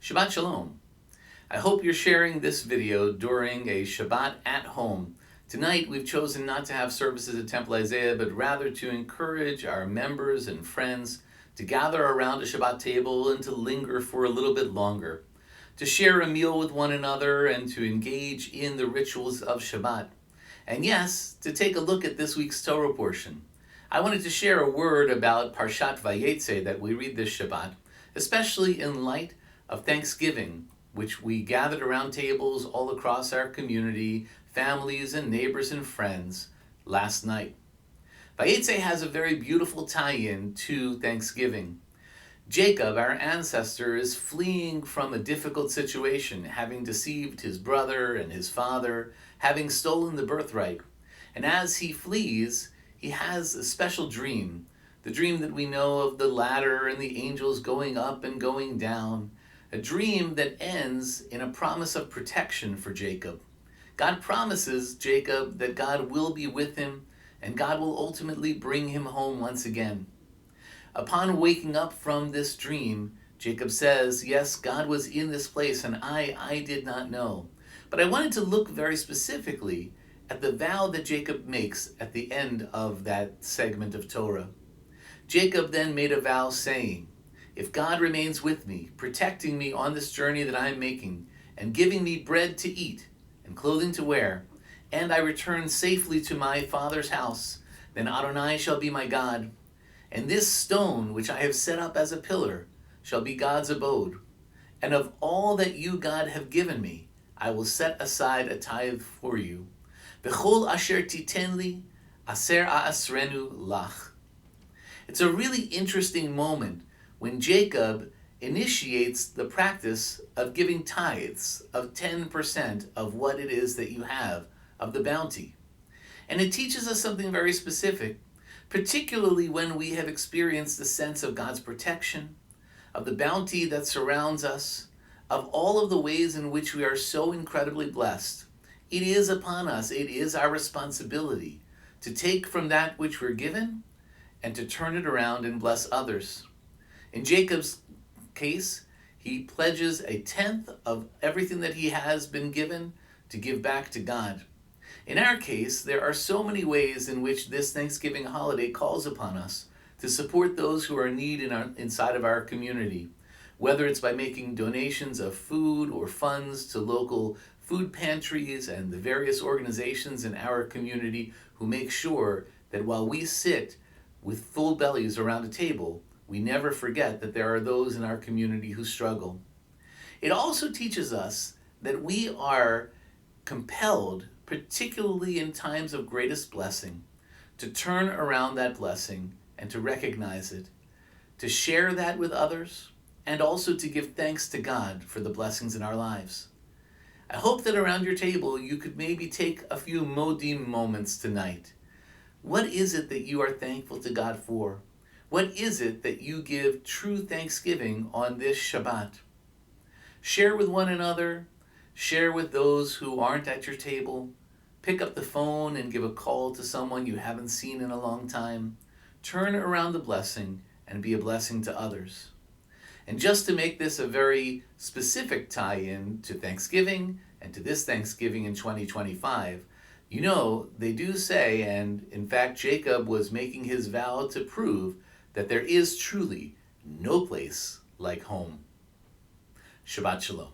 Shabbat Shalom. I hope you're sharing this video during a Shabbat at home. Tonight we've chosen not to have services at Temple Isaiah, but rather to encourage our members and friends to gather around a Shabbat table and to linger for a little bit longer, to share a meal with one another and to engage in the rituals of Shabbat. And yes, to take a look at this week's Torah portion. I wanted to share a word about Parashat Va-Yetzei that we read this Shabbat, especially in light of Thanksgiving, which we gathered around tables all across our community, families and neighbors and friends, last night. Va-Yetzei has a very beautiful tie-in to Thanksgiving. Jacob, our ancestor, is fleeing from a difficult situation, having deceived his brother and his father, having stolen the birthright. And as he flees, he has a special dream, the dream that we know of the ladder and the angels going up and going down, a dream that ends in a promise of protection for Jacob. God promises Jacob that God will be with him and God will ultimately bring him home once again. Upon waking up from this dream, Jacob says, yes, God was in this place and I did not know. But I wanted to look very specifically at the vow that Jacob makes at the end of that segment of Torah. Jacob then made a vow saying, if God remains with me, protecting me on this journey that I am making, and giving me bread to eat and clothing to wear, and I return safely to my father's house, then Adonai shall be my God, and this stone which I have set up as a pillar shall be God's abode. And of all that you, God, have given me, I will set aside a tithe for you. V'chol asher titen li, aser a'asrenu lach. It's a really interesting moment when Jacob initiates the practice of giving tithes of 10% of what it is that you have, of the bounty. And it teaches us something very specific, particularly when we have experienced the sense of God's protection, of the bounty that surrounds us, of all of the ways in which we are so incredibly blessed. It is upon us, it is our responsibility to take from that which we're given and to turn it around and bless others. In Jacob's case, he pledges a tenth of everything that he has been given to give back to God. In our case, there are so many ways in which this Thanksgiving holiday calls upon us to support those who are in need inside of our community, whether it's by making donations of food or funds to local food pantries and the various organizations in our community who make sure that while we sit with full bellies around a table, we never forget that there are those in our community who struggle. It also teaches us that we are compelled, particularly in times of greatest blessing, to turn around that blessing and to recognize it, to share that with others, and also to give thanks to God for the blessings in our lives. I hope that around your table you could maybe take a few modim moments tonight. What is it that you are thankful to God for? What is it that you give true thanksgiving on this Shabbat? Share with one another, share with those who aren't at your table, pick up the phone and give a call to someone you haven't seen in a long time. Turn around the blessing and be a blessing to others. And just to make this a very specific tie-in to Thanksgiving and to this Thanksgiving in 2025, you know, they do say, and in fact Jacob was making his vow to prove that there is truly no place like home. Shabbat Shalom.